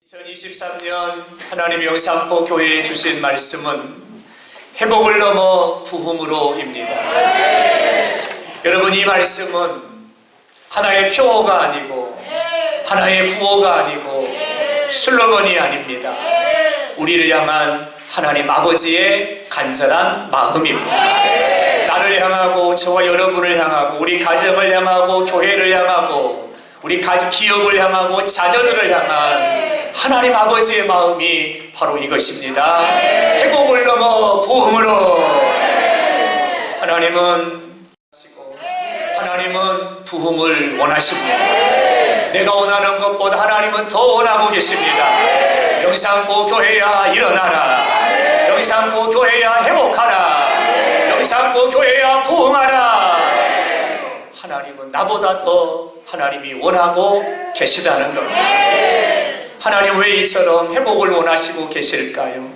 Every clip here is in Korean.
2023년 하나님 영산포 교회에 주신 말씀은 회복을 넘어 부흥으로입니다. 여러분, 이 말씀은 하나의 표어가 아니고 하나의 구호가 아니고 슬로건이 아닙니다. 우리를 향한 하나님 아버지의 간절한 마음입니다. 나를 향하고 저와 여러분을 향하고 우리 가정을 향하고 교회를 향하고 우리 기업을 향하고 자녀들을 향한 하나님 아버지의 마음이 바로 이것입니다. 회복을 넘어 부흥으로. 하나님은 부흥을 원하십니다. 내가 원하는 것보다 하나님은 더 원하고 계십니다. 영산포 교회야 일어나라. 영산포 교회야 회복하라. 영산포 교회야 부흥하라. 하나님은 나보다 더 하나님이 원하고 계시다는 겁니다. 하나님 왜 이처럼 회복을 원하시고 계실까요?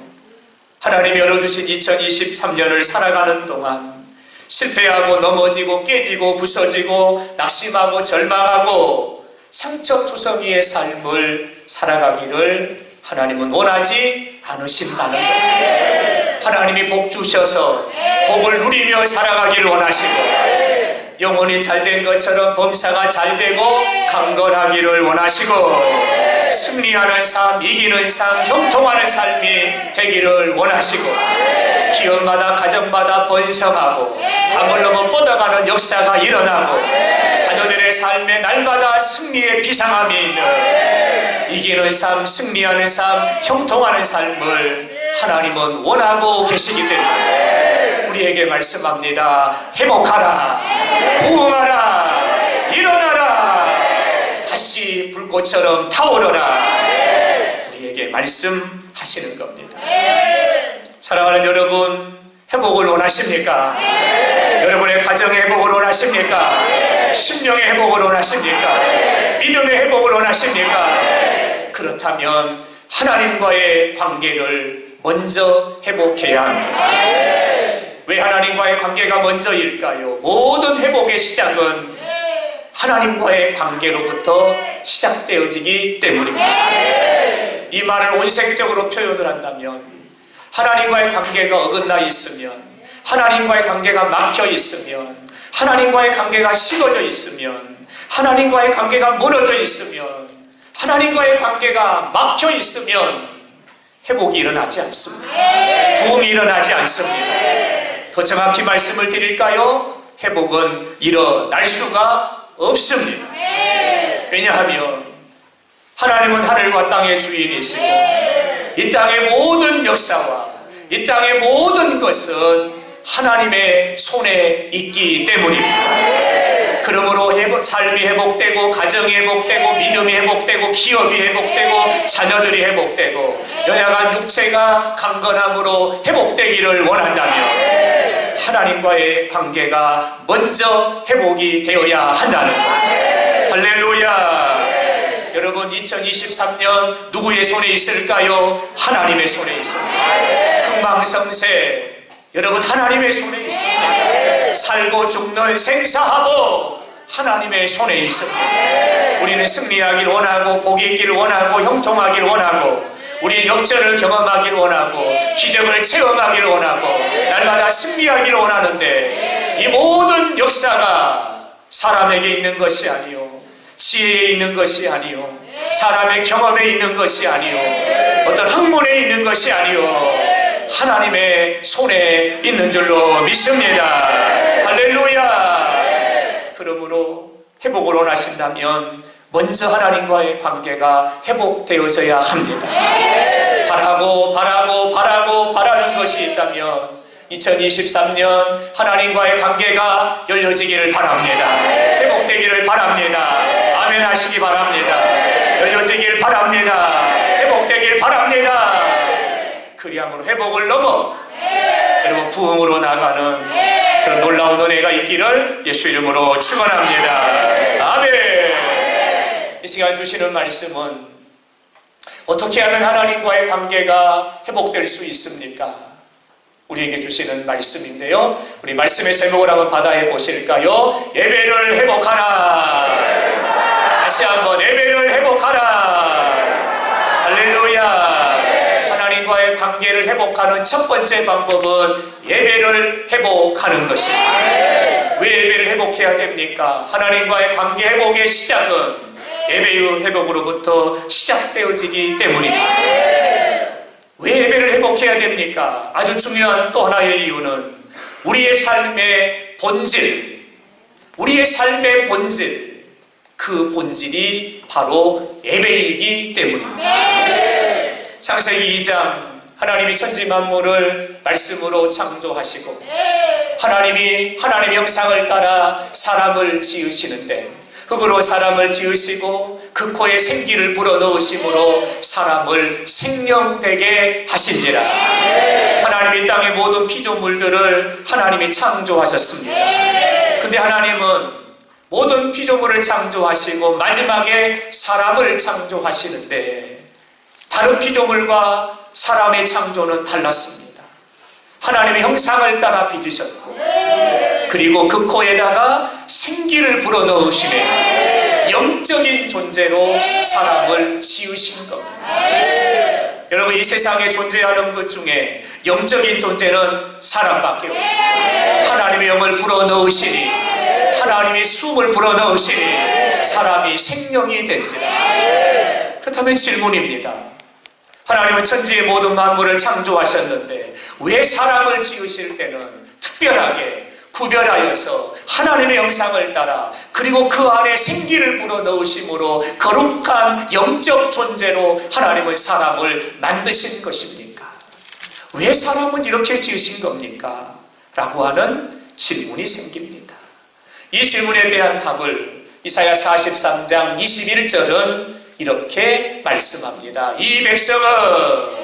하나님이 열어주신 2023년을 살아가는 동안 실패하고 넘어지고 깨지고 부서지고 낙심하고 절망하고 상처투성이의 삶을 살아가기를 하나님은 원하지 않으신다는 거예요. 하나님이 복 주셔서 복을 누리며 살아가기를 원하시고 영혼이 잘된 것처럼 범사가 잘되고 강건하기를 원하시고 승리하는 삶, 이기는 삶, 형통하는 삶이 되기를 원하시고 기업마다 가정마다 번성하고 담을 넘어 뻗어가는 역사가 일어나고 자녀들의 삶에 날마다 승리의 비상함이 있는 이기는 삶, 승리하는 삶, 형통하는 삶을 하나님은 원하고 계시기 때문에 우리에게 말씀합니다. 회복하라, 부흥하라, 일어나라, 다시 불꽃처럼 타오르라. 우리에게 말씀하시는 겁니다. 사랑하는 여러분, 회복을 원하십니까? 여러분의 가정의 회복을 원하십니까? 심령의 회복을 원하십니까? 믿음의 회복을 원하십니까? 그렇다면 하나님과의 관계를 먼저 회복해야 합니다. 왜 하나님과의 관계가 먼저일까요? 모든 회복의 시작은 하나님과의 관계로부터 시작되어지기 때문입니다. 이 말을 온색적으로 표현을 한다면 하나님과의 관계가 어긋나 있으면, 하나님과의 관계가 막혀 있으면, 하나님과의 관계가 식어져 있으면, 하나님과의 관계가 무너져 있으면, 하나님과의 관계가 막혀 있으면 회복이 일어나지 않습니다. 부흥이 일어나지 않습니다. 더 정확히 말씀을 드릴까요? 회복은 일어날 수가 없습니다. 왜냐하면 하나님은 하늘과 땅의 주인이시고 이 땅의 모든 역사와 이 땅의 모든 것은 하나님의 손에 있기 때문입니다. 그러므로 삶이 회복되고 가정이 회복되고 믿음이 회복되고 기업이 회복되고 자녀들이 회복되고 연약한 육체가 강건함으로 회복되기를 원한다면 하나님과의 관계가 먼저 회복이 되어야 한다는 것. 할렐루야. 여러분, 2023년 누구의 손에 있을까요? 하나님의 손에 있습니다. 흥망성쇠, 여러분 하나님의 손에 있습니다. 살고 죽는 생사하고 하나님의 손에 있습니다. 우리는 승리하길 원하고 복이 있기를 원하고 형통하길 원하고 우리 역전을 경험하길 원하고 기적을 체험하길 원하고 날마다 승리하길 원하는데 이 모든 역사가 사람에게 있는 것이 아니요, 지혜에 있는 것이 아니요, 사람의 경험에 있는 것이 아니요, 어떤 학문에 있는 것이 아니요, 하나님의 손에 있는 줄로 믿습니다. 할렐루야. 그러므로 회복을 원하신다면 먼저 하나님과의 관계가 회복되어져야 합니다. 바라는 것이 있다면 2023년 하나님과의 관계가 열려지기를 바랍니다. 회복되기를 바랍니다. 아멘 하시기 바랍니다. 열려지기를 바랍니다. 회복되기를 바랍니다. 그리함으로 회복을 넘어 여러분 부흥으로 나가는 그런 놀라운 은혜가 있기를 예수 이름으로 축원합니다. 아멘. 이 시간 주시는 말씀은 어떻게 하면 하나님과의 관계가 회복될 수 있습니까? 우리에게 주시는 말씀인데요, 우리 말씀의 제목을 한번 받아해 보실까요? 예배를 회복하라. 다시 한번 예배를 회복하라. 할렐루야. 관계를 회복하는 첫 번째 방법은 예배를 회복하는 것입니다. 왜 예배를 회복해야 됩니까? 하나님과의 관계 회복의 시작은 예배의 회복으로부터 시작되어지기 때문입니다. 왜 예배를 회복해야 됩니까? 아주 중요한 또 하나의 이유는 우리의 삶의 본질, 그 본질이 바로 예배이기 때문입니다. 창세기 2장, 하나님이 천지 만물을 말씀으로 창조하시고 하나님의 형상을 따라 사람을 지으시는데 흙으로 사람을 지으시고 그 코에 생기를 불어넣으심으로 사람을 생명되게 하신지라. 하나님이 땅의 모든 피조물들을 하나님이 창조하셨습니다. 근데 하나님은 모든 피조물을 창조하시고 마지막에 사람을 창조하시는데 다른 피조물과 사람의 창조는 달랐습니다. 하나님의 형상을 따라 빚으셨고 그리고 그 코에다가 생기를 불어넣으시네 영적인 존재로 사람을 지으신 겁니다. 여러분, 이 세상에 존재하는 것 중에 영적인 존재는 사람밖에 없습니다. 하나님의 영을 불어넣으시니 하나님의 숨을 불어넣으시니 사람이 생명이 된지라. 그렇다면 질문입니다. 하나님은 천지의 모든 만물을 창조하셨는데 왜 사람을 지으실 때는 특별하게 구별하여서 하나님의 형상을 따라 그리고 그 안에 생기를 불어넣으심으로 거룩한 영적 존재로 하나님은 사람을 만드신 것입니까? 왜 사람은 이렇게 지으신 겁니까? 라고 하는 질문이 생깁니다. 이 질문에 대한 답을 이사야 43장 21절은 이렇게 말씀합니다. 이 백성은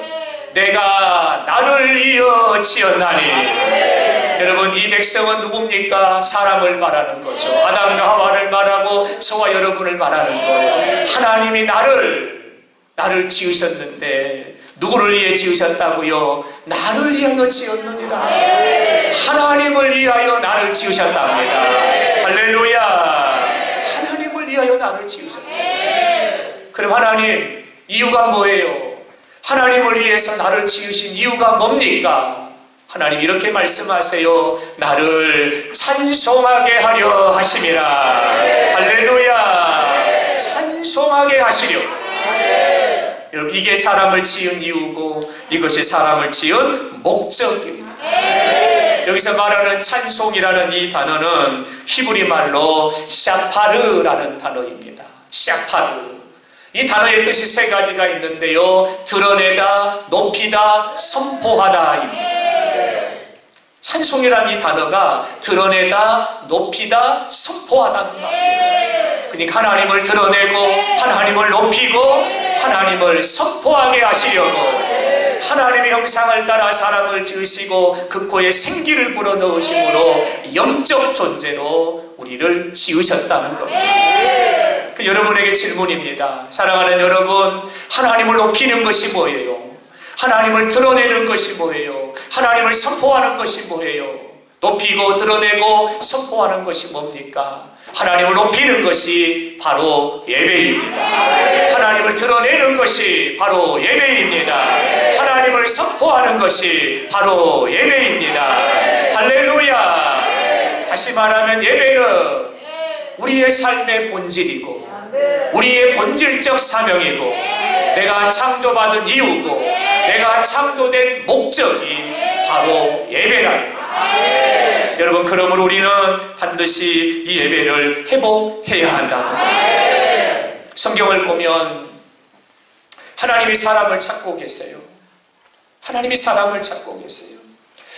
내가 나를 이어 지었나니. 여러분, 이 백성은 누굽니까? 사람을 말하는 거죠. 아담과 하와를 말하고 저와 여러분을 말하는 거예요. 하나님이 나를 지으셨는데 누구를 위해 지으셨다고요? 나를 위하여 지었느니라. 하나님을 위하여 나를 지으셨답니다. 할렐루야. 하나님을 위하여 나를 지으셨다. 그럼 하나님, 이유가 뭐예요? 하나님을 위해서 나를 지으신 이유가 뭡니까? 하나님 이렇게 말씀하세요. 나를 찬송하게 하려 하심이라. 할렐루야. 찬송하게 하시려. 여러분, 이게 사람을 지은 이유고 이것이 사람을 지은 목적입니다. 여기서 말하는 찬송이라는 이 단어는 히브리 말로 샤파르라는 단어입니다. 샤파르. 이 단어의 뜻이 세 가지가 있는데요. 드러내다, 높이다, 선포하다입니다. 찬송이라는 이 단어가 드러내다, 높이다, 선포하다는 말이에요. 그러니까 하나님을 드러내고 하나님을 높이고 하나님을 선포하게 하시려고 하나님의 형상을 따라 사람을 지으시고 그 코에 생기를 불어넣으심으로 영적 존재로 우리를 지으셨다는 겁니다. 그 여러분에게 질문입니다. 사랑하는 여러분, 하나님을 높이는 것이 뭐예요? 하나님을 드러내는 것이 뭐예요? 하나님을 선포하는 것이 뭐예요? 높이고 드러내고 선포하는 것이 뭡니까? 하나님을 높이는 것이 바로 예배입니다. 하나님을 드러내는 것이 바로 예배입니다. 하나님을 선포하는 것이 바로 예배입니다. 할렐루야. 다시 말하면 예배는 우리의 삶의 본질이고 우리의 본질적 사명이고 내가 창조받은 이유고 내가 창조된 목적이 바로 예배라는 겁니다. 여러분, 그러므로 우리는 반드시 이 예배를 회복해야 한다는 겁니다. 성경을 보면 하나님이 사람을 찾고 계세요. 하나님이 사람을 찾고 계세요.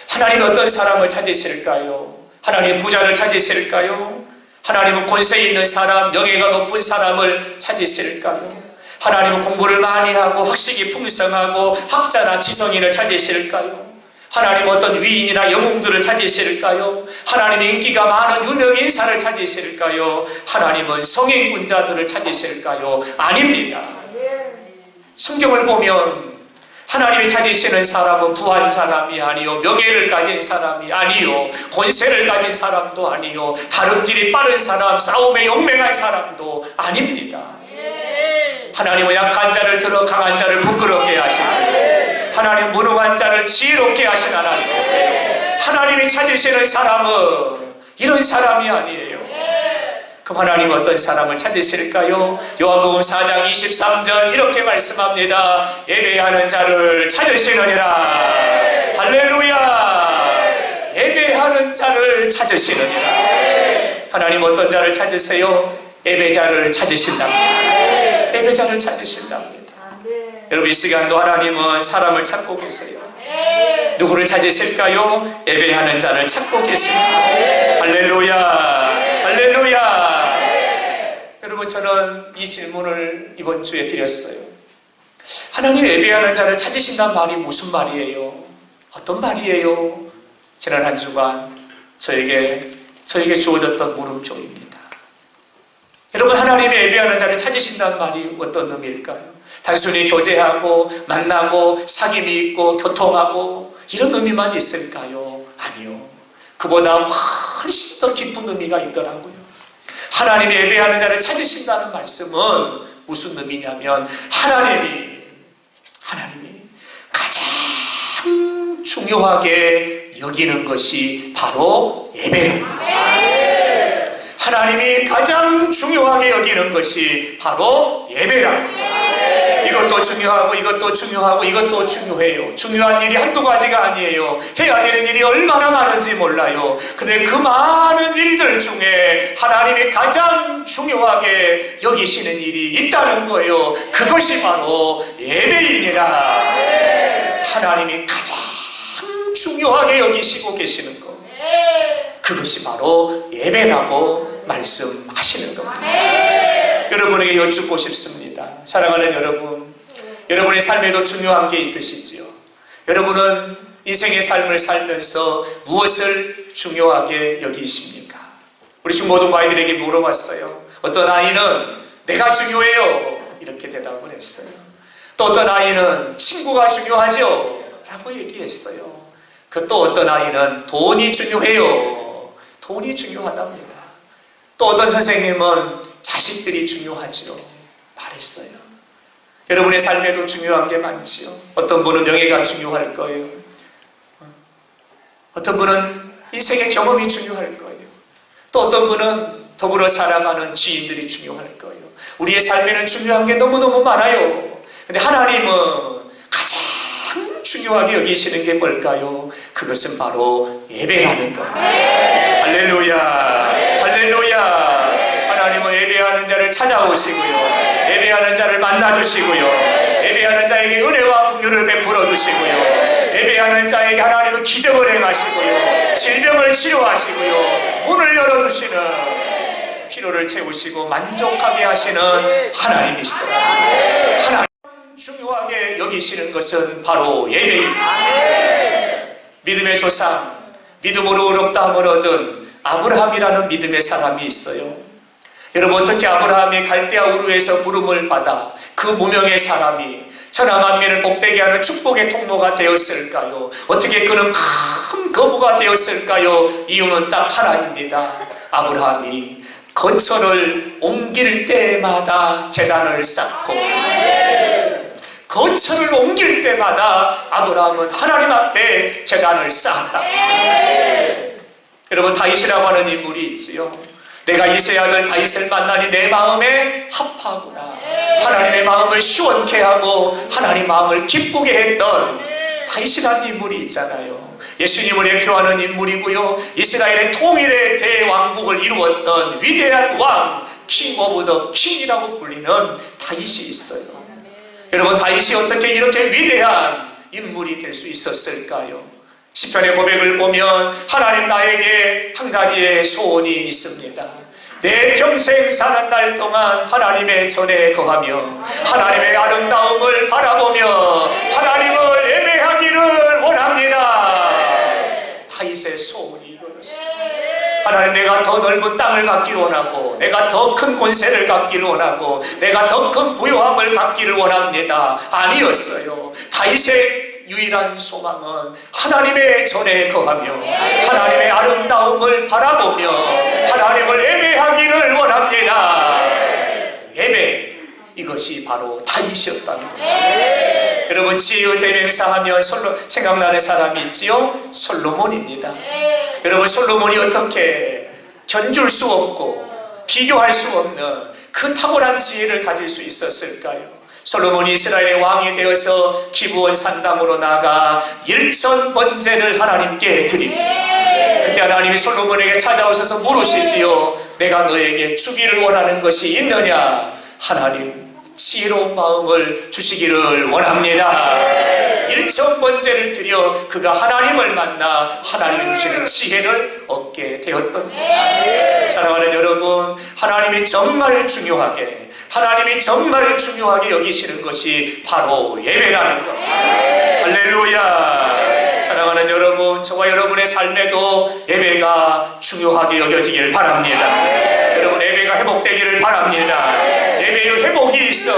하나님은 어떤 사람을 찾으실까요? 하나님 부자를 찾으실까요? 하나님은 권세 있는 사람, 명예가 높은 사람을 찾으실까요? 하나님은 공부를 많이 하고 학식이 풍성하고 학자나 지성인을 찾으실까요? 하나님은 어떤 위인이나 영웅들을 찾으실까요? 하나님은 인기가 많은 유명 인사를 찾으실까요? 하나님은 성행군자들을 찾으실까요? 아닙니다. 성경을 보면 하나님이 찾으시는 사람은 부한 사람이 아니요, 명예를 가진 사람이 아니요, 권세를 가진 사람도 아니요, 다름질이 빠른 사람, 싸움에 용맹한 사람도 아닙니다. 하나님은 약한 자를 들어 강한 자를 부끄럽게 하시고 하나님 무능한 자를 지혜롭게 하신 하나님이세요. 하나님이 찾으시는 사람은 이런 사람이 아니에요. 그럼 하나님 어떤 사람을 찾으실까요? 요한복음 4장 23절 이렇게 말씀합니다. 예배하는 자를 찾으시느니라. 할렐루야. 예배하는 자를 찾으시느니라. 하나님 어떤 자를 찾으세요? 예배자를 찾으신답니다. 예배자를 찾으신답니다. 여러분 이 시간도 하나님은 사람을 찾고 계세요. 누구를 찾으실까요? 예배하는 자를 찾고 계십니다. 할렐루야. 할렐루야. 여러분 저는 이 질문을 이번 주에 드렸어요. 하나님 예배하는 자를 찾으신다는 말이 무슨 말이에요? 어떤 말이에요? 지난 한 주간 저에게 주어졌던 물음표입니다. 여러분 하나님이 예배하는 자를 찾으신다는 말이 어떤 의미일까요? 단순히 교제하고 만나고 사귐이 있고 교통하고 이런 의미만 있을까요? 아니요. 그보다 훨씬 더 깊은 의미가 있더라고요. 하나님이 예배하는 자를 찾으신다는 말씀은 무슨 의미냐면 하나님이 가장 중요하게 여기는 것이 바로 예배입니다. 하나님이 가장 중요하게 여기는 것이 바로 예배랍니다. 이것도 중요하고 이것도 중요하고 이것도 중요해요. 중요한 일이 한두 가지가 아니에요. 해야 되는 일이 얼마나 많은지 몰라요. 근데 그 많은 일들 중에 하나님이 가장 중요하게 여기시는 일이 있다는 거예요. 그것이 바로 예배이니라. 하나님이 가장 중요하게 여기시고 계시는 것, 그것이 바로 예배라고 말씀하시는 겁니다. 여러분에게 여쭙고 싶습니다. 사랑하는 여러분, 여러분의 삶에도 중요한 게 있으시지요? 여러분은 인생의 삶을 살면서 무엇을 중요하게 여기십니까? 우리 중고등 아이들에게 물어봤어요. 어떤 아이는 내가 중요해요 이렇게 대답을 했어요. 또 어떤 아이는 친구가 중요하죠 라고 얘기했어요. 그 또 어떤 아이는 돈이 중요해요, 돈이 중요하답니다. 또 어떤 선생님은 자식들이 중요하지요 말했어요. 여러분의 삶에도 중요한 게 많지요. 어떤 분은 명예가 중요할 거예요. 어떤 분은 인생의 경험이 중요할 거예요. 또 어떤 분은 더불어 살아가는 지인들이 중요할 거예요. 우리의 삶에는 중요한 게 너무너무 많아요. 근데 하나님은 가장 중요하게 여기시는 게 뭘까요? 그것은 바로 예배라는 겁니다. 할렐루야. 할렐루야. 하나님은 예배하는 자를 찾아오시고요, 예배하는 자를 만나주시고요, 예배하는 자에게 은혜와 긍휼을 베풀어 주시고요, 예배하는 자에게 하나님은 기적을 행하시고요, 질병을 치료하시고요, 문을 열어주시는, 피로를 채우시고 만족하게 하시는 하나님이시더라. 하나님 중요하게 여기시는 것은 바로 예배입니다. 믿음의 조상, 믿음으로 의롭다함을 얻은 아브라함이라는 믿음의 사람이 있어요. 여러분 어떻게 아브라함이 갈대아 우르에서 부름을 받아 그 무명의 사람이 천하만민을 복되게 하는 축복의 통로가 되었을까요? 어떻게 그는 큰 거부가 되었을까요? 이유는 딱 하나입니다. 아브라함이 거처를 옮길 때마다 제단을 쌓고, 거처를 옮길 때마다 아브라함은 하나님 앞에 제단을 쌓았다. 여러분 다윗이라고 하는 인물이 있지요. 내가 이세 아들 다윗을 만나니 내 마음에 합하구나. 하나님의 마음을 시원케 하고 하나님 마음을 기쁘게 했던 다윗이라는 인물이 있잖아요. 예수님을 대표하는 인물이고요, 이스라엘의 통일의 대왕국을 이루었던 위대한 왕, 킹 오브 더 킹이라고 불리는 다윗이 있어요. 여러분 다윗이 어떻게 이렇게 위대한 인물이 될 수 있었을까요? 시편의 고백을 보면 하나님 나에게 한 가지의 소원이 있습니다. 내 평생 사는 날 동안 하나님의 전에 거하며 하나님의 아름다움을 바라보며 하나님을 예배하기를 원합니다. 다윗의 소원이 이거였습니다. 하나님 내가 더 넓은 땅을 갖기를 원하고, 내가 더 큰 권세를 갖기를 원하고, 내가 더 큰 부요함을 갖기를 원합니다. 아니었어요. 다윗의 유일한 소망은 하나님의 전에 거하며 하나님의 아름다움을 바라보며 하나님을 예배하기를 원합니다. 예배, 이것이 바로 다윗이었다는 것입니다. 여러분, 지혜의 대명사 하면 생각나는 사람이 있지요? 솔로몬입니다. 여러분, 솔로몬이 어떻게 견줄 수 없고 비교할 수 없는 그 탁월한 지혜를 가질 수 있었을까요? 솔로몬이 이스라엘의 왕이 되어서 기브온 산당으로 나가 일천번제를 하나님께 드립니다. 그때 하나님이 솔로몬에게 찾아오셔서 물으시지요. 내가 너에게 주기를 원하는 것이 있느냐? 하나님, 지혜로운 마음을 주시기를 원합니다. 일천번제를 드려 그가 하나님을 만나 하나님이 주시는 지혜를 얻게 되었던 것입니다. 사랑하는 여러분, 하나님이 정말 중요하게 여기시는 것이 바로 예배라는 것. 할렐루야. 사랑하는 여러분, 저와 여러분의 삶에도 예배가 중요하게 여겨지길 바랍니다. 여러분, 예배가 회복되기를 바랍니다. 예배의 회복이 있어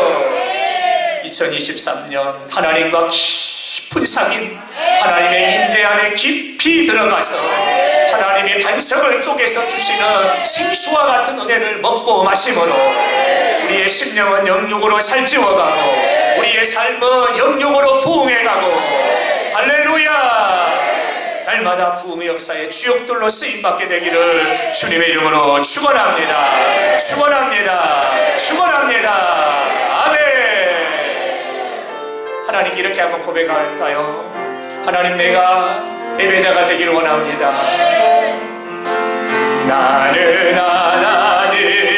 2023년 하나님과 깊은 사귐, 하나님의 임재 안에 깊이 들어가서 하나님의 반석을 쪼개서 주시는 생수와 같은 은혜를 먹고 마심으로 우리의 심령은 영육으로 살찌워가고 우리의 삶은 영육으로 부흥해가고, 할렐루야, 날마다 부흥의 역사의 주역들로 쓰임받게 되기를 주님의 이름으로 축원합니다. 축원합니다. 축원합니다. 아멘. 하나님께 이렇게 한번 고백할까요? 하나님, 내가 예배자가 되기를 원합니다. 나는 하나님을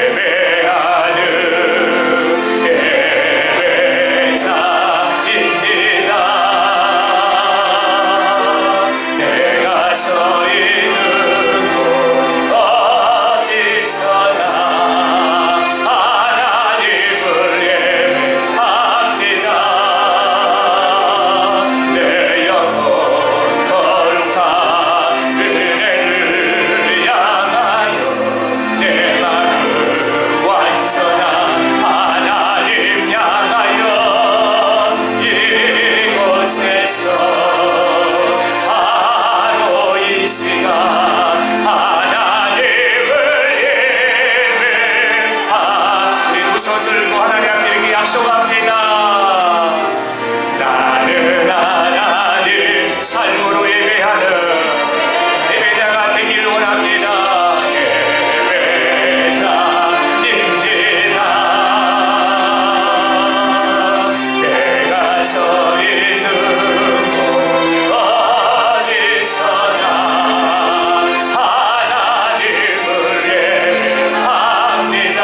예배하는 예배자입니다. 내가 서 있는 곳 어디서나 하나님을 예배합니다. 내 영혼 거룩한 은혜를 향하여 내 마음 완전한 하나님 향하여 이곳에서 바로 이 시간 하나님을 예배하. 우리 두 손 들고 하나님 앞에 이렇게 약속합니다. 나는 하나님 삶으로 예배하는 예배자가 되길 원합니다. 예배자입니다. 내가 서 있는 곳 어디서나 하나님을 예배합니다.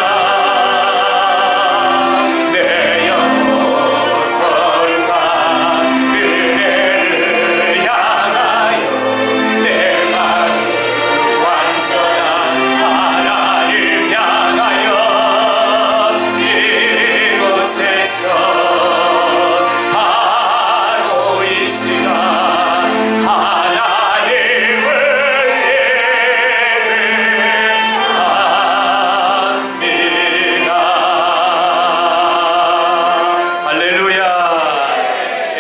내 영혼 거룩한 은혜를 향하여 내 마음 완전한 하나님 향하여 이곳에서 바로 이 시간 하나님을 예배합니다. 할렐루야.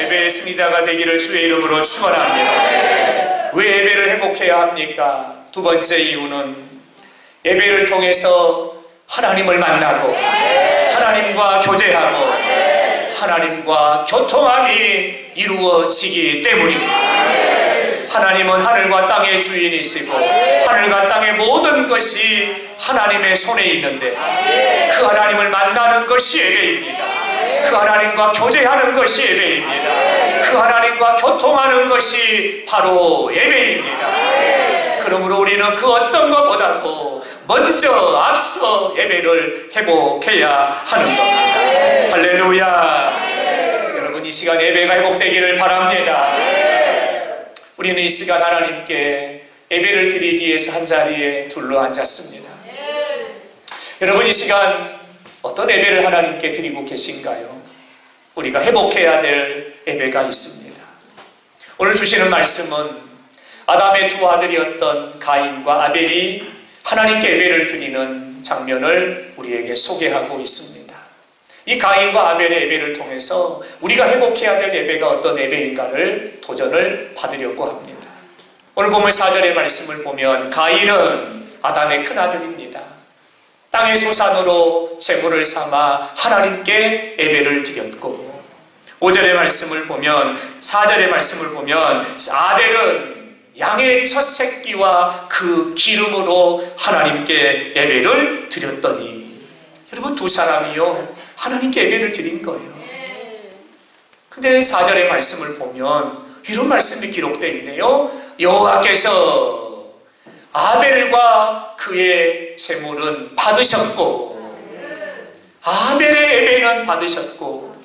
예배의 승리자가 되기를 주의 이름으로 축원합니다. 왜 예배를 회복해야 합니까? 두 번째 이유는 예배를 통해서 하나님을 만나고 하나님과 교제하고 하나님과 교통함이 이루어지기 때문입니다. 하나님은 하늘과 땅의 주인이시고 하늘과 땅의 모든 것이 하나님의 손에 있는데 그 하나님을 만나는 것이 예배입니다. 그 하나님과 교제하는 것이 예배입니다. 그 하나님과 교통하는 것이 바로 예배입니다. 그러므로 우리는 그 어떤 것보다도 먼저 앞서 예배를 회복해야 하는 겁니다. 할렐루야. 여러분, 이 시간 예배가 회복되기를 바랍니다. 우리는 이 시간 하나님께 예배를 드리기 위해서 한자리에 둘러앉았습니다. 여러분, 이 시간 어떤 예배를 하나님께 드리고 계신가요? 우리가 회복해야 될 예배가 있습니다. 오늘 주시는 말씀은 아담의 두 아들이었던 가인과 아벨이 하나님께 예배를 드리는 장면을 우리에게 소개하고 있습니다. 이 가인과 아벨의 예배를 통해서 우리가 회복해야 될 예배가 어떤 예배인가를 도전을 받으려고 합니다. 오늘 보면 4절의 말씀을 보면 가인은 아담의 큰아들입니다. 땅의 소산으로 제물을 삼아 하나님께 예배를 드렸고 5절의 말씀을 보면 4절의 말씀을 보면 아벨은 양의 첫 새끼와 그 기름으로 하나님께 예배를 드렸더니 여러분 두 사람이요 하나님께 예배를 드린 거예요. 근데 4절의 말씀을 보면 이런 말씀이 기록되어 있네요. 여호와께서 아벨과 그의 제물은 받으셨고 아벨의 예배는 받으셨고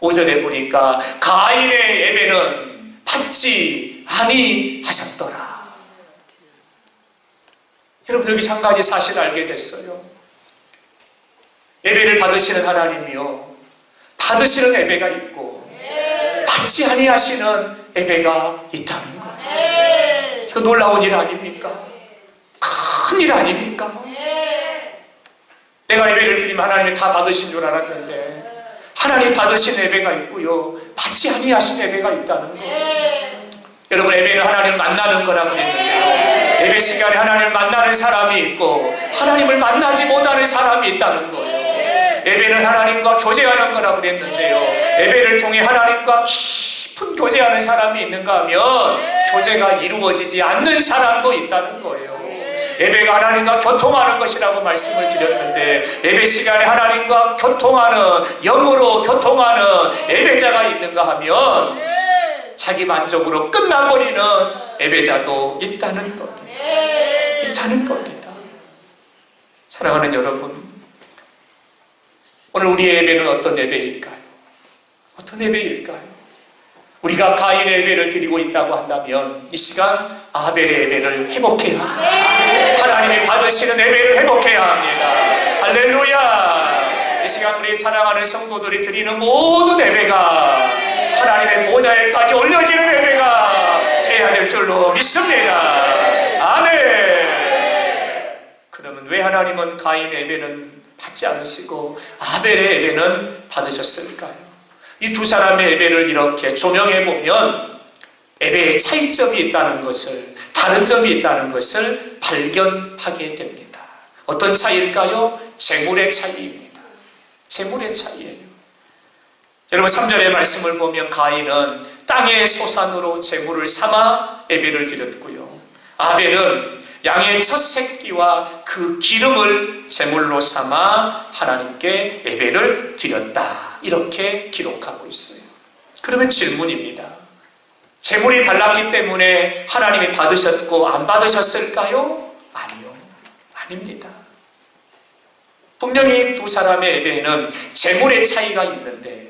5절에 보니까 가인의 예배는 받지 아니하셨더라. 여러분 여기서 한 가지 사실을 알게 됐어요. 예배를 받으시는 하나님이요 받으시는 예배가 있고 받지 아니하시는 예배가 있다는 거예요. 이거 놀라운 일 아닙니까? 큰 일 아닙니까? 내가 예배를 드리면 하나님이 다 받으신 줄 알았는데 하나님 받으신 예배가 있고요 받지 아니하신 예배가 있다는 거예요. 여러분 예배는 하나님을 만나는 거라고 했는데요 예배 시간에 하나님을 만나는 사람이 있고 하나님을 만나지 못하는 사람이 있다는 거예요. 예배는 하나님과 교제하는 거라고 그랬는데요 예배를 통해 하나님과 깊은 교제하는 사람이 있는가 하면 교제가 이루어지지 않는 사람도 있다는 거예요. 예배가 하나님과 교통하는 것이라고 말씀을 드렸는데 예배 시간에 하나님과 교통하는 영으로 교통하는 예배자가 있는가 하면 자기 만족으로 끝나버리는 예배자도 있다는 겁니다. 있다는 겁니다. 사랑하는 여러분, 오늘 우리의 예배는 어떤 예배일까요? 어떤 예배일까요? 우리가 가인의 예배를 드리고 있다고 한다면 이 시간 아벨의 예배를 회복해야 합니다. 하나님이 받으시는 예배를 회복해야 합니다. 할렐루야. 이 시간 우리 사랑하는 성도들이 드리는 모든 예배가 하나님의 보좌에까지 올려지는 예배가 돼야 될 줄로 믿습니다. 아멘. 그러면 왜 하나님은 가인의 예배는 받지 않으시고 아벨의 예배는 받으셨을까요? 이 두 사람의 예배를 이렇게 조명해 보면 예배에 차이점이 있다는 것을, 다른 점이 있다는 것을 발견하게 됩니다. 어떤 차이일까요? 제물의 차이입니다. 제물의 차이예요. 여러분 3절의 말씀을 보면 가인은 땅의 소산으로 제물을 삼아 예배를 드렸고요. 아벨은 양의 첫 새끼와 그 기름을 제물로 삼아 하나님께 예배를 드렸다. 이렇게 기록하고 있어요. 그러면 질문입니다. 제물이 달랐기 때문에 하나님이 받으셨고 안 받으셨을까요? 아니요. 아닙니다. 분명히 두 사람의 예배에는 제물의 차이가 있는데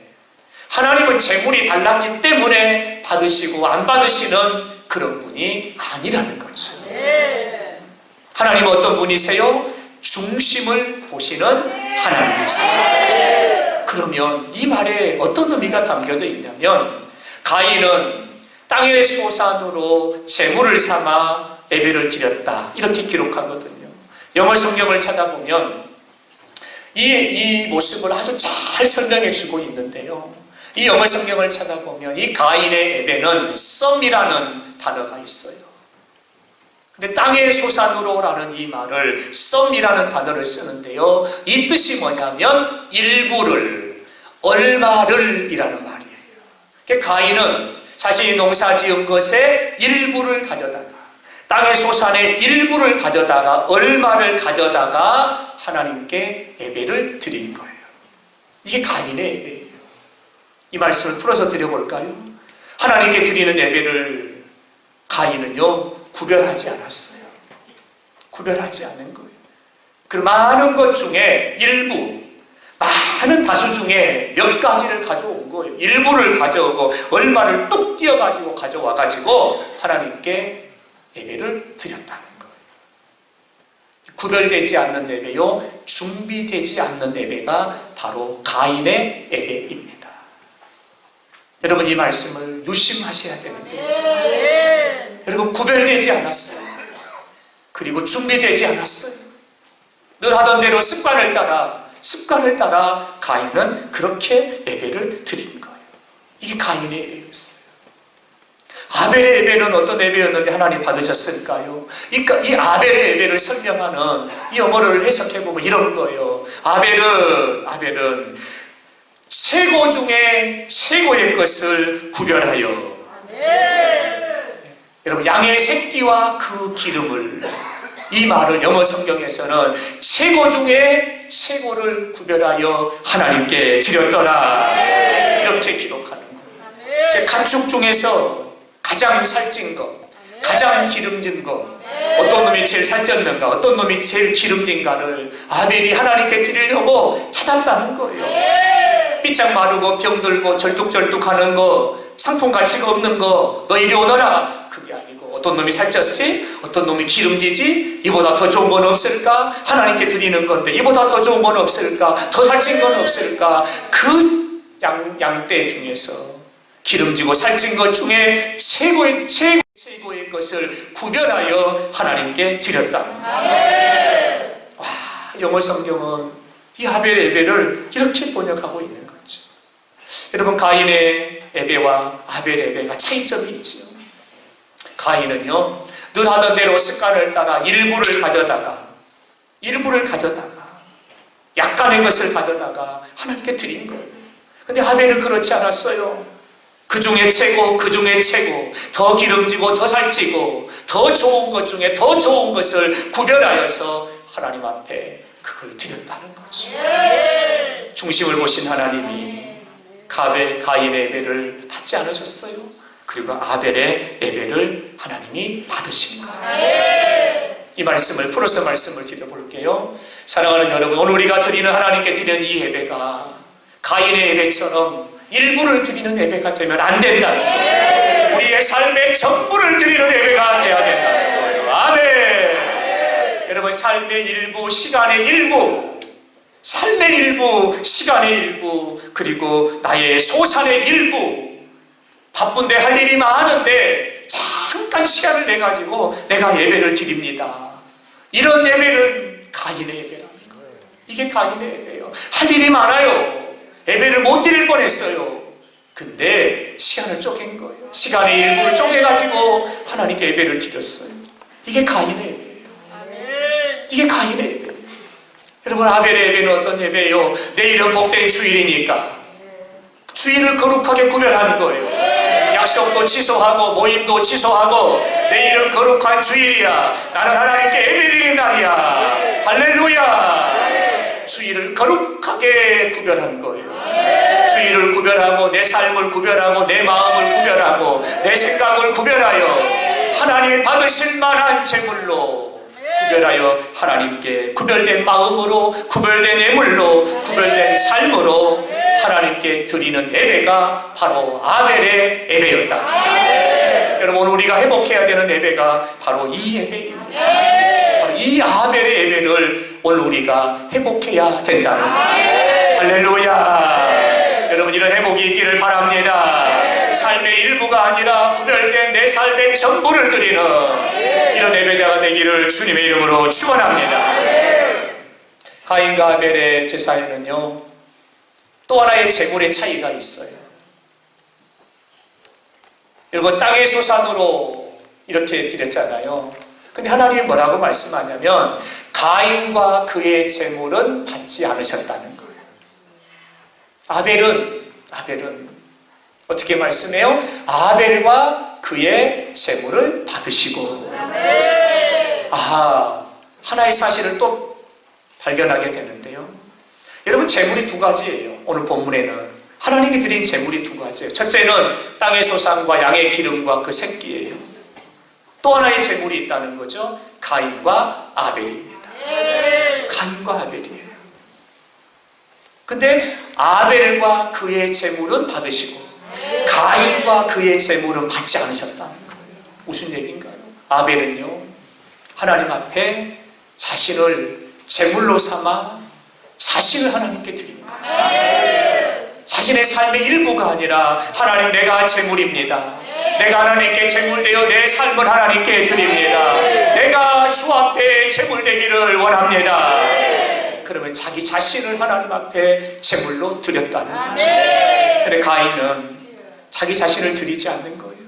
하나님은 제물이 달랐기 때문에 받으시고 안 받으시는 그런 분이 아니라는 거죠. 하나님은 어떤 분이세요? 중심을 보시는 하나님이세요. 그러면 이 말에 어떤 의미가 담겨져 있냐면 가인은 땅의 소산으로 제물을 삼아 예배를 드렸다 이렇게 기록하거든요. 영어 성경을 찾아보면 이 모습을 아주 잘 설명해 주고 있는데요. 이 영어 성경을 찾아보면 이 가인의 예배는 썸이라는 단어가 있어요. 근데 땅의 소산으로라는 이 말을 썸이라는 단어를 쓰는데요. 이 뜻이 뭐냐면 일부를, 얼마를 이라는 말이에요. 그러니까 가인은 자신이 농사 지은 것의 일부를 가져다가 땅의 소산의 일부를 가져다가 얼마를 가져다가 하나님께 예배를 드린 거예요. 이게 가인의 예배예요. 이 말씀을 풀어서 드려볼까요? 하나님께 드리는 예배를 가인은요 구별하지 않았어요. 구별하지 않는 거예요. 그 많은 것 중에 일부, 많은 다수 중에 몇 가지를 가져온 거예요. 일부를 가져오고 얼마를 뚝 띄어가지고 가져와가지고 하나님께 예배를 드렸다는 거예요. 구별되지 않는 예배요, 준비되지 않는 예배가 바로 가인의 예배입니다. 여러분 이 말씀을 유심하셔야 되는데 여러분 구별되지 않았어요. 그리고 준비되지 않았어요. 늘 하던 대로 습관을 따라 가인은 그렇게 예배를 드린 거예요. 이게 가인의 예배였어요. 아벨의 예배는 어떤 예배였는데 하나님 받으셨을까요? 이 아벨의 예배를 설명하는 이 영어를 해석해보면 이런 거예요. 아벨은 최고 중에 최고의 것을 구별하여, 여러분, 양의 새끼와 그 기름을, 이 말을 영어 성경에서는 최고 중에 최고를 구별하여 하나님께 드렸더라, 이렇게 기록하는 거예요. 가축 중에서 가장 살찐 것, 가장 기름진 것, 어떤 놈이 제일 살쪘는가, 어떤 놈이 제일 기름진가를 아벨이 하나님께 드리려고 찾았다는 거예요. 삐짝 마르고 병들고 절뚝절뚝하는 거, 상품 가치가 없는 거, 너 이리 오너라, 그게 아니고 어떤 놈이 살쪘지, 어떤 놈이 기름지지, 이보다 더 좋은 건 없을까? 하나님께 드리는 건데 이보다 더 좋은 건 없을까? 더 살찐 건 없을까? 그 양떼 중에서 기름지고 살찐 것 중에 최고의 것을 구별하여 하나님께 드렸다는 거예요. 와, 영어 성경은 이 아벨의 예배를 이렇게 번역하고 있는 거죠. 여러분, 가인의 예배와 아벨의 예배가 차이점이 있죠. 가인은요, 늘 하던 대로 습관을 따라 일부를 가져다가 약간의 것을 가져다가 하나님께 드린 거예요. 근데 아벨은 그렇지 않았어요. 그 중에 최고, 더 기름지고 더 살찌고 더 좋은 것 중에 더 좋은 것을 구별하여서 하나님 앞에 그걸 드렸다는 거죠. 중심을 보신 하나님이 가인의 예배를 받지 않으셨어요. 그리고 아벨의 예배를 하나님이 받으신 거예요. 이 말씀을 풀어서 말씀을 드려볼게요. 사랑하는 여러분, 오늘 우리가 드리는, 하나님께 드리는 이 예배가 가인의 예배처럼 일부를 드리는 예배가 되면 안 된다는 거예요. 우리의 삶의 전부를 드리는 예배가 되어야 된다는 거예요. 아멘. 여러분, 삶의 일부, 시간의 일부, 시간의 일부, 그리고 나의 소산의 일부, 바쁜데 할 일이 많은데 잠깐 시간을 내가지고 내가 예배를 드립니다. 이런 예배는 가인의 예배라는 거예요. 이게 가인의 예배예요. 할 일이 많아요. 예배를 못 드릴 뻔했어요. 근데 시간을 쪼갠 거예요. 시간의 일부를 쪼개가지고 하나님께 예배를 드렸어요. 이게 가인의 예배예요. 이게 가인의 예배예요. 여러분, 아벨의 예배는 어떤 예배예요? 내일은 복된 주일이니까 주일을 거룩하게 구별하는 거예요. 약속도 취소하고 모임도 취소하고 내일은 거룩한 주일이야. 나는 하나님께 예배드리는 날이야. 할렐루야. 주일을 거룩하게 구별한 거예요. 주일을 구별하고 내 삶을 구별하고 내 마음을 구별하고 내 생각을 구별하여 하나님이 받으실 만한 제물로 구별하여 하나님께 구별된 마음으로, 구별된 예물로, 구별된 삶으로 하나님께 드리는 예배가 바로 아벨의 예배였다. 여러분, 우리가 회복해야 되는 예배가 바로 이 예배입니다. 바로 이 아벨의 예배를 오늘 우리가 회복해야 된다는 거예요. 할렐루야. 여러분, 이런 회복이 있기를 바랍니다. 삶의 일부가 아니라 구별된 내 삶의 전부를 드리는 이런 예배자가 되기를 주님의 이름으로 축원합니다. 가인과 아벨의 제사에는요, 또 하나의 제물의 차이가 있어요. 여러분, 땅의 소산으로 이렇게 드렸잖아요. 근데 하나님이 뭐라고 말씀하냐면 가인과 그의 제물은 받지 않으셨다는 거예요. 아벨은 어떻게 말씀해요? 아벨과 그의 제물을 받으시고, 하나의 사실을 또 발견하게 되는데요. 여러분, 제물이 두 가지예요. 오늘 본문에는 하나님이 드린 제물이 두 가지예요. 첫째는 땅의 소산과 양의 기름과 그 새끼예요. 또 하나의 제물이 있다는 거죠. 가인과 아벨입니다. 가인과 아벨이에요. 근데 아벨과 그의 제물은 받으시고 가인과 그의 제물은 받지 않으셨다는 거예요. 무슨 얘기인가요? 아벨은요, 하나님 앞에 자신을 제물로 삼아 자신을 하나님께 드립니다. 자신의 삶의 일부가 아니라 하나님, 내가 제물입니다. 내가 하나님께 제물되어 내 삶을 하나님께 드립니다. 내가 주 앞에 제물되기를 원합니다. 그러면 자기 자신을 하나님 앞에 제물로 드렸다는 거죠. 그런데 가인은 자기 자신을 드리지 않는 거예요.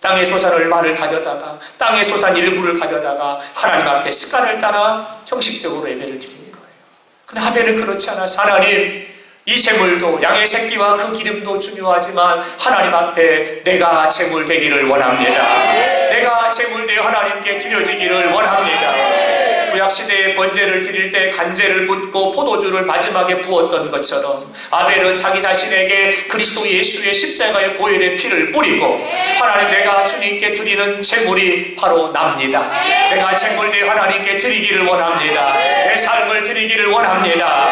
땅에 솟은 얼마를 가져다가 땅에 솟은 일부를 가져다가 하나님 앞에 습관을 따라 형식적으로 예배를 드리는 거예요. 근데 하벨은 그렇지 않아서 하나님, 이 제물도 양의 새끼와 그 기름도 중요하지만 하나님 앞에 내가 제물 되기를 원합니다. 내가 제물 되어 하나님께 드려지기를 원합니다. 구약시대에 번제를 드릴 때 간제를 붓고 포도주를 마지막에 부었던 것처럼 아벨은 자기 자신에게 그리스도 예수의 십자가의 보혈의 피를 뿌리고 하나님, 내가 주님께 드리는 제물이 바로 납니다. 내가 제물 되어 하나님께 드리기를 원합니다. 내 삶을 드리기를 원합니다.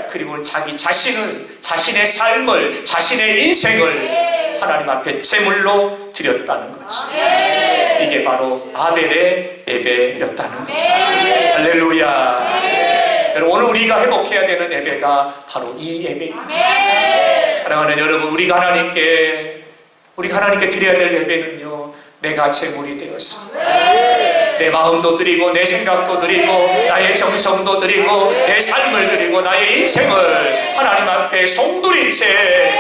그리고 자기 자신을, 자신의 삶을, 자신의 인생을 하나님 앞에 제물로 드렸다는 거죠. 이게 바로 아벨의 예배였다는 거예요. 할렐루야. 여러분, 오늘 우리가 회복해야 되는 예배가 바로 이 예배입니다. 사랑하는 여러분, 우리가 하나님께 드려야 될 예배는요, 내가 제물이 되었습니다. 내 마음도 드리고 내 생각도 드리고 나의 정성도 드리고 내 삶을 드리고 나의 인생을 하나님 앞에 송두리째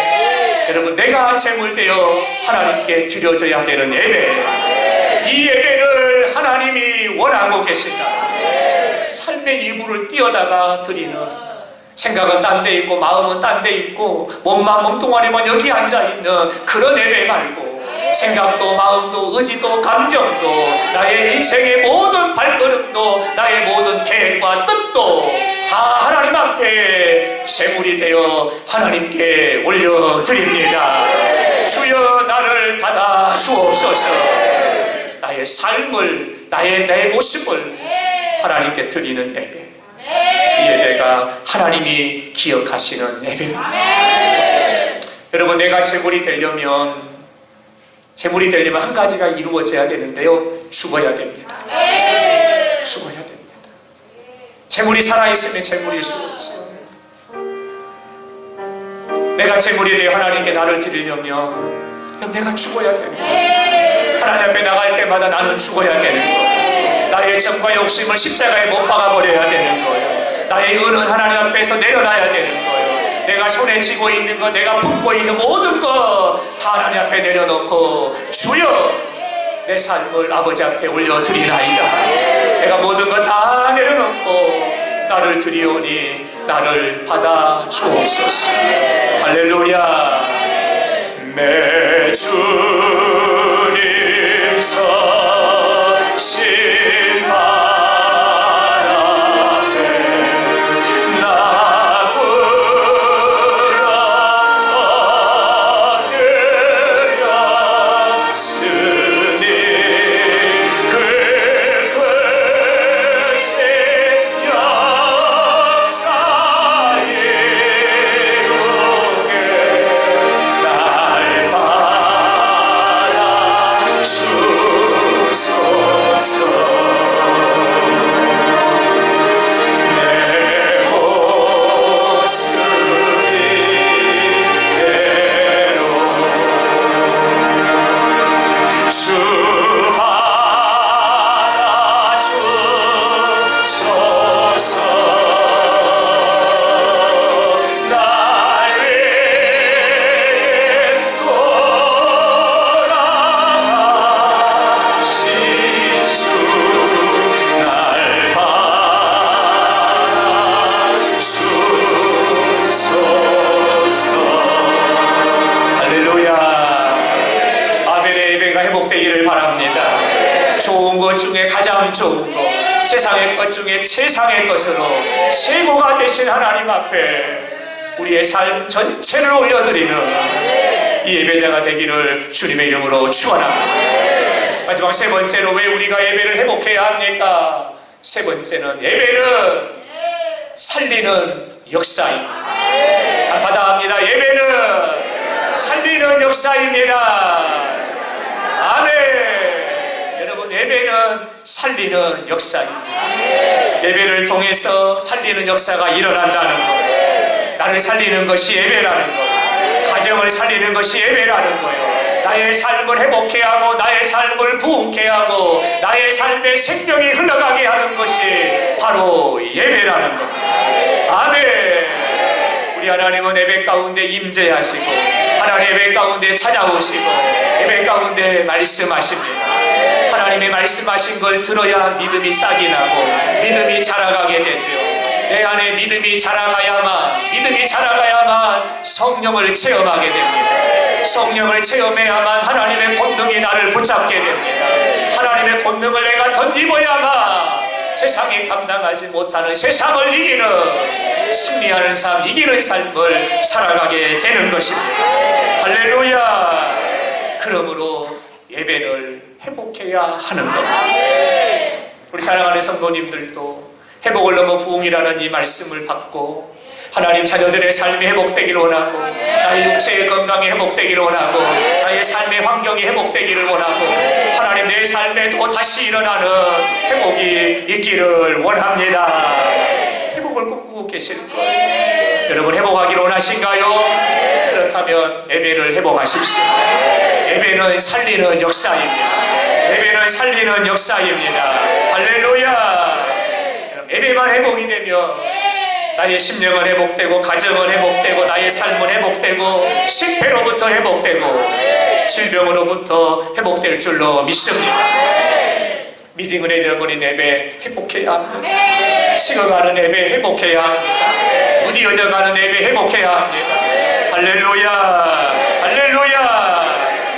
여러분, 내가 제물되어 하나님께 드려져야 되는 예배, 이 예배를 하나님이 원하고 계신다. 삶의 일부를 뛰어다가 드리는, 생각은 딴 데 있고 마음은 딴 데 있고 몸뚱아리만 여기 앉아있는 그런 예배 말고, 생각도 마음도 의지도 감정도 나의 인생의 모든 발걸음도 나의 모든 계획과 뜻도 다 하나님 앞에 제물이 되어 하나님께 올려드립니다. 주여, 나를 받아 주옵소서. 나의 삶을, 내 모습을 하나님께 드리는 예배, 이 예배가 하나님이 기억하시는 예배입니다. 여러분, 내가 제물이 되려면 한 가지가 이루어져야 되는데요, 죽어야 됩니다. 죽어야 됩니다. 제물이 살아있으면 제물일 수 없어요. 내가 제물이 되어 하나님께 나를 드리려면 내가 죽어야 됩니다. 하나님 앞에 나갈 때마다 나는 죽어야 되는 거예요. 나의 정과 욕심을 십자가에 못 박아버려야 되는 거예요. 나의 의는 하나님 앞에서 내려놔야 되는 거예요. 내가 손에 쥐고 있는 것, 내가 품고 있는 모든 것 다 하나님 앞에 내려놓고, 주여, 내 삶을 아버지 앞에 올려드리나이다. 내가 모든 것 다 내려놓고 나를 드리오니 나를 받아 주옵소서. 할렐루야. 내 주님 서신 발 앞에 나 엎드렸으니 그것의 역사에 오게 날 받아 주소서. 내 모습이 그대로 주 받아 주소서. 날 위해 돌아가신 주, 날 받아 주소서. 할렐루야. 아벨의 예배가 회복되기를 바랍니다. 좋은 것 중에 가장 좋은 것, 세상의 것 중에 최상의 것으로 최고가 되신 하나님 앞에 우리의 삶 전체를 올려드리는 이 예배자가 되기를 주님의 이름으로 축원합니다. 마지막 세 번째로, 왜 우리가 예배를 회복해야 합니까? 세 번째는 예배는 살리는 역사입니다. 받아합니다. 예배는 살리는 역사입니다. 아멘. 여러분, 예배는 살리는 역사입니다. 예배를 통해서 살리는 역사가 일어난다는 거예요. 나를 살리는 것이 예배라는 거예요. 가정을 살리는 것이 예배라는 거예요. 나의 삶을 회복케 하고 나의 삶을 부흥케 하고 나의 삶의 생명이 흘러가게 하는 것이 바로 예배라는 겁니다. 아멘. 우리 하나님은 예배 가운데 임재하시고 하나님 예배 가운데 찾아오시고 예배 가운데 말씀하십니다. 하나님의 말씀하신 걸 들어야 믿음이 싹이 나고 믿음이 자라가게 되죠. 내 안에 믿음이 자라가야만 성령을 체험하게 됩니다. 성령을 체험해야만 하나님의 권능이 나를 붙잡게 됩니다. 하나님의 권능을 내가 던집어야만 세상이 감당하지 못하는 세상을 이기는 승리하는 삶, 이기는 삶을 살아가게 되는 것입니다. 할렐루야. 그러므로 예배를 회복해야 하는 겁니다. 우리 사랑하는 성도님들도 회복을 넘어 부흥이라는 이 말씀을 받고 하나님 자녀들의 삶이 회복되기를 원하고 나의 육체의 건강이 회복되기를 원하고 나의 삶의 환경이 회복되기를 원하고 하나님 내 삶에도 다시 일어나는 회복이 있기를 원합니다. 회복을 꿈꾸고 계실 거예요. 여러분 회복하기를 원하신가요? 그렇다면 예배를 회복하십시오. 예배는 살리는 역사입니다. 예배는 살리는 역사입니다. 할렐루야. 예배만 회복이 되면 나의 심령은 회복되고 가정은 회복되고 나의 삶은 회복되고 실패로부터 회복되고 질병으로부터 회복될 줄로 믿습니다. 미지근해져버린 예배 회복해야 합니다. 식어가는 예배 회복해야 합니다. 무디어져가는 예배 회복해야 합니다. 할렐루야. 할렐루야.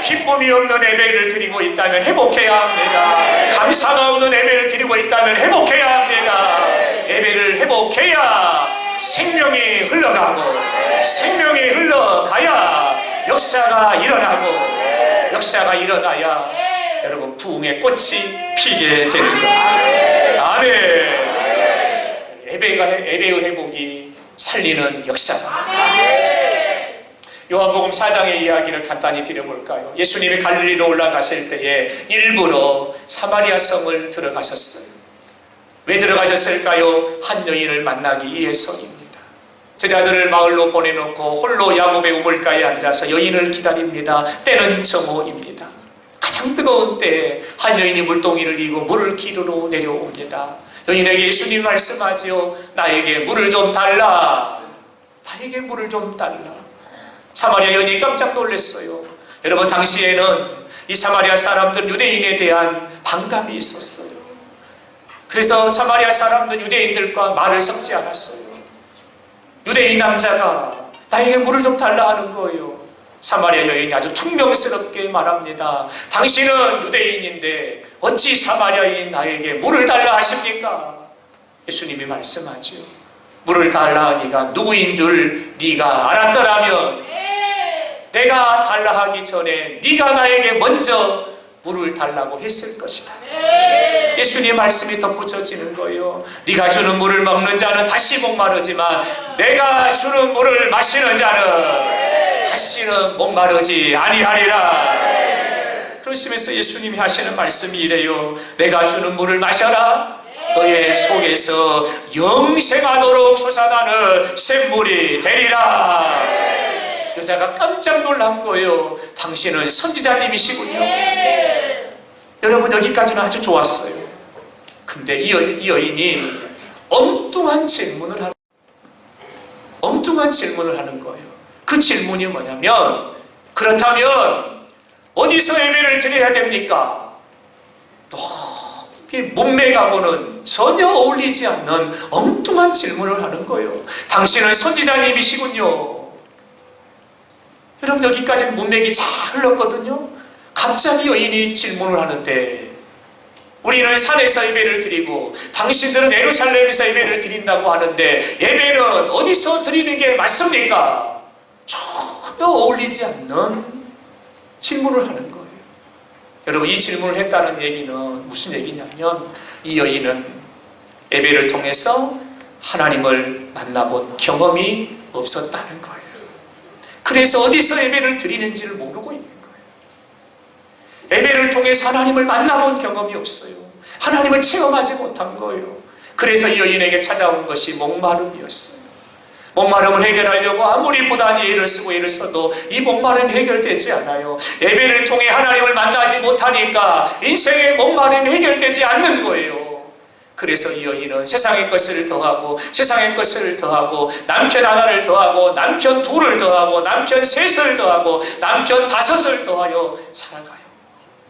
기쁨이 없는 예배를 드리고 있다면 회복해야 합니다. 감사가 없는 예배를 드리고 있다면 회복해야 합니다. 예배를 회복해야 생명이 흘러가고 생명이 흘러가야 역사가 일어나고 역사가 일어나야 여러분 부흥의 꽃이 피게 되는 겁니다. 아멘. 예배의 회복이 살리는 역사입니다. 요한복음 4장의 이야기를 간단히 드려볼까요? 예수님이 갈릴리로 올라가실 때에 일부러 사마리아 성을 들어가셨어요. 왜 들어가셨을까요? 한 여인을 만나기 위해서입니다. 제자들을 마을로 보내놓고 홀로 야곱의 우물가에 앉아서 여인을 기다립니다. 때는 정오입니다. 가장 뜨거운 때에 한 여인이 물동이를 이고 물을 기르러 내려옵니다. 여인에게 예수님 말씀하지요. 나에게 물을 좀 달라. 나에게 물을 좀 달라. 사마리아 여인이 깜짝 놀랐어요. 여러분 당시에는 이 사마리아 사람들 유대인에 대한 반감이 있었어요. 그래서 사마리아 사람들 유대인들과 말을 섞지 않았어요. 유대인 남자가 나에게 물을 좀 달라 하는 거예요. 사마리아 여인이 아주 퉁명스럽게 말합니다. 당신은 유대인인데 어찌 사마리아인 나에게 물을 달라 하십니까? 예수님이 말씀하죠. 물을 달라 하니가 누구인 줄 네가 알았더라면 내가 달라 하기 전에 네가 나에게 먼저 물을 달라고 했을 것이다. 예수님의 말씀이 덧붙여지는 거예요. 네가 주는 물을 먹는 자는 다시 목마르지만 내가 주는 물을 마시는 자는 다시는 목마르지 아니하리라. 그러시면서 예수님이 하시는 말씀이 이래요. 내가 주는 물을 마셔라. 너의 속에서 영생하도록 솟아나는 샘물이 되리라. 여자가 깜짝 놀란 거예요. 당신은 선지자님이시군요. 여러분 여기까지는 아주 좋았어요. 근데 이 여인이 엉뚱한 질문을 하는 거예요. 그 질문이 뭐냐면 그렇다면 어디서 예배를 드려야 됩니까? 몸매가고는 전혀 어울리지 않는 엉뚱한 질문을 하는 거예요. 당신은 선지자님이시군요. 여러분 여기까지는 문맥이 잘 흘렀거든요. 갑자기 여인이 질문을 하는데 우리는 산에서 예배를 드리고 당신들은 예루살렘에서 예배를 드린다고 하는데 예배는 어디서 드리는 게 맞습니까? 전혀 어울리지 않는 질문을 하는 거예요. 여러분 이 질문을 했다는 얘기는 무슨 얘기냐면 이 여인은 예배를 통해서 하나님을 만나본 경험이 없었다는 거예요. 그래서 어디서 예배를 드리는지를 모르고 있는 거예요. 예배를 통해서 하나님을 만나본 경험이 없어요. 하나님을 체험하지 못한 거예요. 그래서 이 여인에게 찾아온 것이 목마름이었어요. 목마름을 해결하려고 아무리 부단히 애를 쓰고 애를 써도 이 목마름이 해결되지 않아요. 예배를 통해 하나님을 만나지 못하니까 인생의 목마름이 해결되지 않는 거예요. 그래서 이 여인은 세상의 것을 더하고 세상의 것을 더하고 남편 하나를 더하고 남편 둘을 더하고 남편 셋을 더하고 남편 다섯을 더하여 살아가요.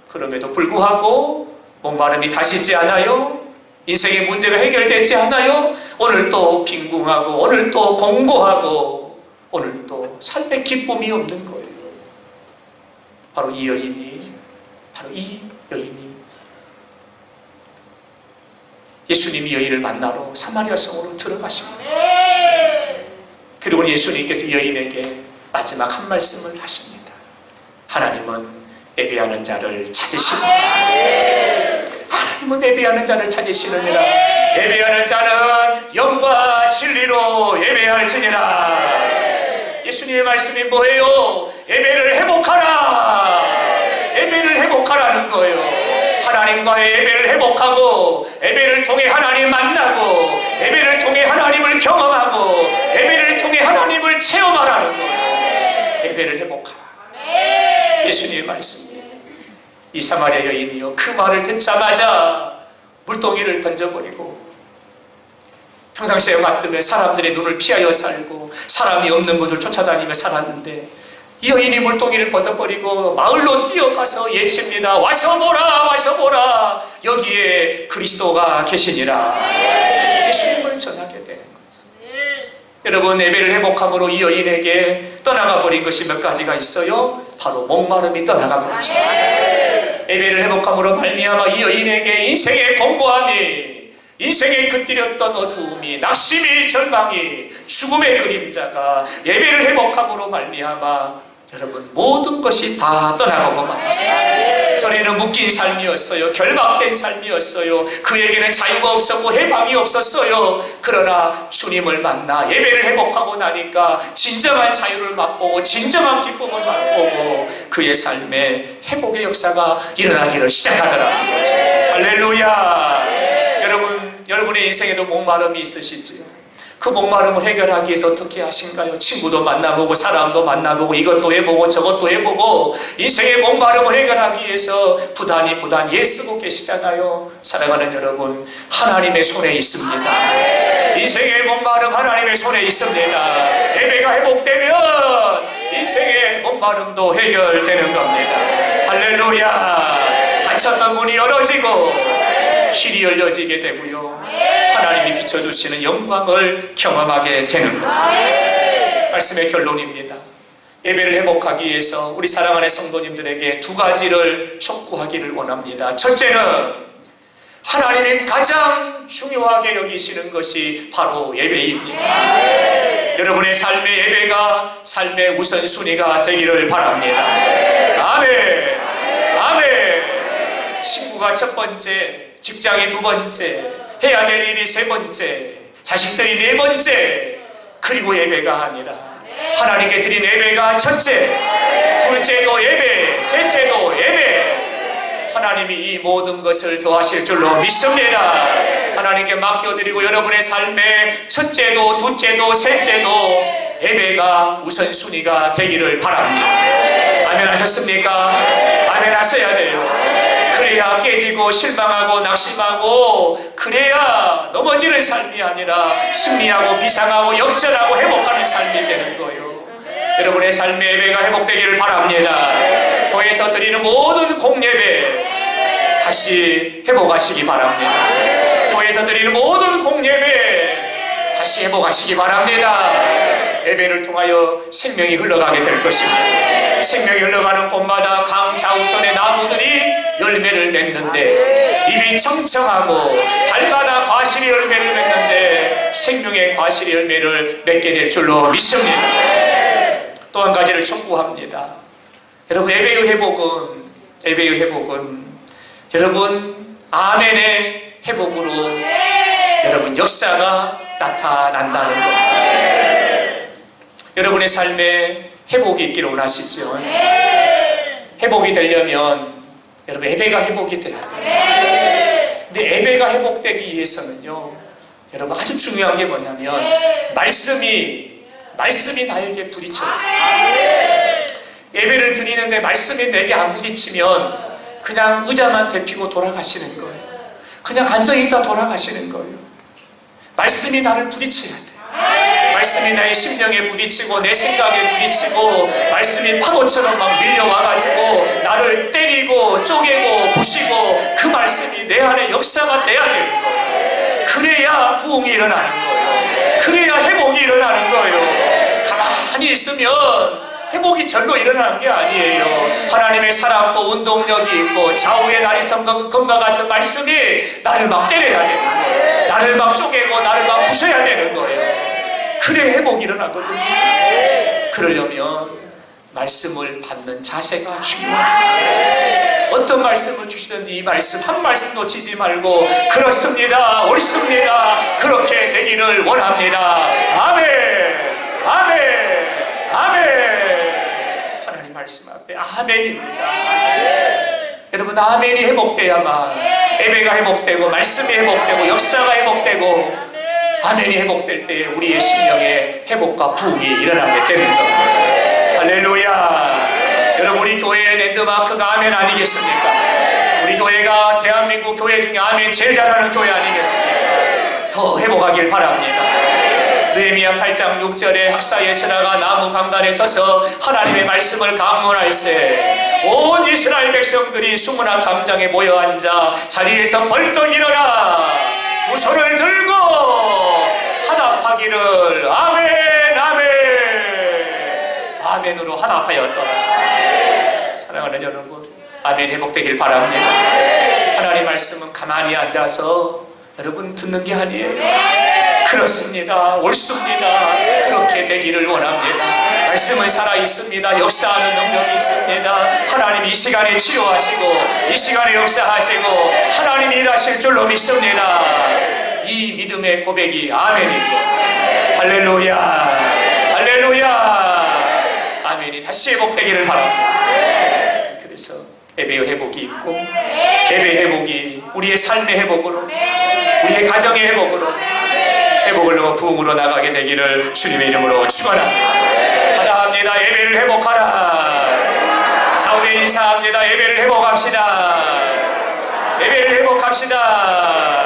그럼에도 불구하고 목마름이 가시지 않아요. 인생의 문제가 해결되지 않아요. 오늘 또 빈궁하고 오늘 또 공고하고 오늘 또 삶의 기쁨이 없는 거예요. 바로 이 여인이 예수님이 여인을 만나러 사마리아 성으로 들어가십니다. 그리고 예수님께서 여인에게 마지막 한 말씀을 하십니다. 하나님은 예배하는 자를 찾으십니다. 하나님은 예배하는 자를 찾으시느니라. 예배하는 자는 영과 진리로 예배할지니라. 예수님의 말씀이 뭐예요? 예배를 회복하라. 예배를 회복하라는 거예요. 하나님과의 예배를 회복하고 예배를 통해 하나님 만나고 예배를 통해 하나님을 경험하고 예배를 통해 하나님을 체험하라는 거예요. 예배를 회복하라. 예수님의 말씀이에요. 이 사마리아 여인이요, 그 말을 듣자마자 물동이를 던져버리고 평상시에 같으면 사람들의 눈을 피하여 살고 사람이 없는 곳을 쫓아다니며 살았는데 이 여인이 물동이를 벗어버리고 마을로 뛰어가서 예칩니다. 와서 보라, 와서 보라, 여기에 그리스도가 계시니라. 예수님을 전하게 되는 거예요. 여러분, 예배를 회복함으로 이 여인에게 떠나가 버린 것이 몇 가지가 있어요. 바로 목마름이 떠나가 버렸어요. 예배를 회복함으로 말미암아 이 여인에게 인생의 공고함이, 인생의 긋들였던 어두움이, 낙심이, 절망이, 죽음의 그림자가 예배를 회복함으로 말미암아 여러분 모든 것이 다 떠나가고 말았어요. 전에는 묶인 삶이었어요. 결박된 삶이었어요. 그에게는 자유가 없었고 해방이 없었어요. 그러나 주님을 만나 예배를 회복하고 나니까 진정한 자유를 맛보고 진정한 기쁨을 맛보고 그의 삶에 회복의 역사가 일어나기를 시작하더라고요. 할렐루야. 여러분의 인생에도 목마름이 있으시지요? 그 목마름을 해결하기 위해서 어떻게 하신가요? 친구도 만나보고 사람도 만나보고 이것도 해보고 저것도 해보고 인생의 목마름을 해결하기 위해서 부단히 애쓰고 계시잖아요. 사랑하는 여러분, 하나님의 손에 있습니다. 인생의 목마름 하나님의 손에 있습니다. 예배가 회복되면 인생의 목마름도 해결되는 겁니다. 할렐루야. 닫혔던 문이 열어지고 길이 열려지게 되고요, 하나님이 비춰주시는 영광을 경험하게 되는 겁니다. 말씀의 결론입니다. 예배를 회복하기 위해서 우리 사랑하는 성도님들에게 두 가지를 촉구하기를 원합니다. 첫째는 하나님이 가장 중요하게 여기시는 것이 바로 예배입니다. 여러분의 삶의 예배가 삶의 우선순위가 되기를 바랍니다. 아멘. 아멘. 친구가 첫 번째, 직장이 두 번째, 해야 될 일이 세 번째, 자식들이 네 번째, 그리고 예배가 아니라 하나님께 드린 예배가 첫째, 둘째도 예배, 셋째도 예배. 하나님이 이 모든 것을 더하실 줄로 믿습니다. 하나님께 맡겨드리고 여러분의 삶에 첫째도 둘째도 셋째도 예배가 우선순위가 되기를 바랍니다. 아멘 하셨습니까? 아멘 하셔야 돼요. 그래야 깨지고 실망하고 낙심하고, 그래야 넘어지는 삶이 아니라 승리하고 비상하고 역전하고 회복하는 삶이 되는 거예요. 여러분의 삶의 예배가 회복되기를 바랍니다. 교회에서 드리는 모든 공예배 다시 회복하시기 바랍니다. 교회에서 드리는 모든 공예배 다시 회복하시기 바랍니다. 예배를 통하여 생명이 흘러가게 될 것입니다. 생명이 흘러가는 곳마다 강 좌우편의 나무들이 열매를 맺는데, 잎이 청청하고 달마다 과실의 열매를 맺는데 생명의 과실의 열매를 맺게 될 줄로 믿습니다. 또 한 가지를 촉구합니다. 여러분, 예배의 회복은 여러분 아멘의 회복으로 여러분 역사가 나타난다는 겁니다. 여러분의 삶에 회복이 있기를 원하시죠? 회복이 되려면 여러분 예배가 회복이 돼야 돼요. 근데 예배가 회복되기 위해서는요, 여러분 아주 중요한 게 뭐냐면 말씀이 나에게 부딪혀요. 예배를 드리는데 말씀이 내게 안 부딪히면 그냥 의자만 대피고 돌아가시는 거예요. 그냥 앉아있다 돌아가시는 거예요. 말씀이 나를 부딪혀야 돼. 말씀이 나의 심령에 부딪히고 내 생각에 부딪히고 말씀이 파도처럼 막 밀려와가지고 나를 때리고 쪼개고 부시고 그 말씀이 내 안에 역사가 돼야 되는 거예요. 그래야 부흥이 일어나는 거예요. 그래야 회복이 일어나는 거예요. 가만히 있으면 회복이 절로 일어나는 게 아니에요. 하나님의 살아있고 운동력이 있고 좌우의 날이 검과 같은 말씀이 나를 막 때려야 되는 거예요. 나를 막 쪼개고 나를 막 부셔야 되는 거예요. 그래 회복이 일어나거든요. 그러려면 말씀을 받는 자세가 중요해요. 어떤 말씀을 주시든지 이 말씀 한 말씀 놓치지 말고 그렇습니다, 옳습니다, 그렇게 되기를 원합니다. 아멘, 아멘, 아멘. 하나님 말씀 앞에 아멘입니다. 여러분, 아멘이 회복돼야만 예배가 회복되고 말씀이 회복되고 역사가 회복되고 아멘이 회복될 때에 우리의 심령의 회복과 부흥이 일어나게 되는 겁니다. 할렐루야. 여러분, 우리 교회의 랜드마크가 아멘 아니겠습니까? 우리 교회가 대한민국 교회 중에 아멘 제일 잘하는 교회 아니겠습니까? 더 회복하길 바랍니다. 느헤미야 8장 6절에 학사 예스라가 나무 강단에 서서 하나님의 말씀을 강론할세 온 이스라엘 백성들이 수문학 광장에 모여 앉아 자리에서 벌떡 일어나 두 손을 들고 화답하기를 아멘, 아멘, 아멘으로 화답하였더라. 사랑하는 여러분, 아멘 회복되길 바랍니다. 하나님 말씀은 가만히 앉아서 여러분 듣는 게 아니에요. 그렇습니다, 옳습니다, 그렇게 되기를 원합니다. 말씀은 살아있습니다. 역사하는 능력이 있습니다. 하나님 이 시간에 치료하시고 이 시간에 역사하시고 하나님이 일하실 줄로 믿습니다. 이 믿음의 고백이 아멘이고 할렐루야, 할렐루야, 아멘이 다시 회복되기를 바랍니다. 그래서 예배의 회복이 있고 예배의 회복이 우리의 삶의 회복으로 우리의 가정의 회복으로 회복으로 부흥으로 나가게 되기를 주님의 이름으로 축원합니다. 하나합니다. 예배를 회복하라. 사후에 인사합니다. 예배를 회복합시다. 예배를 회복합시다.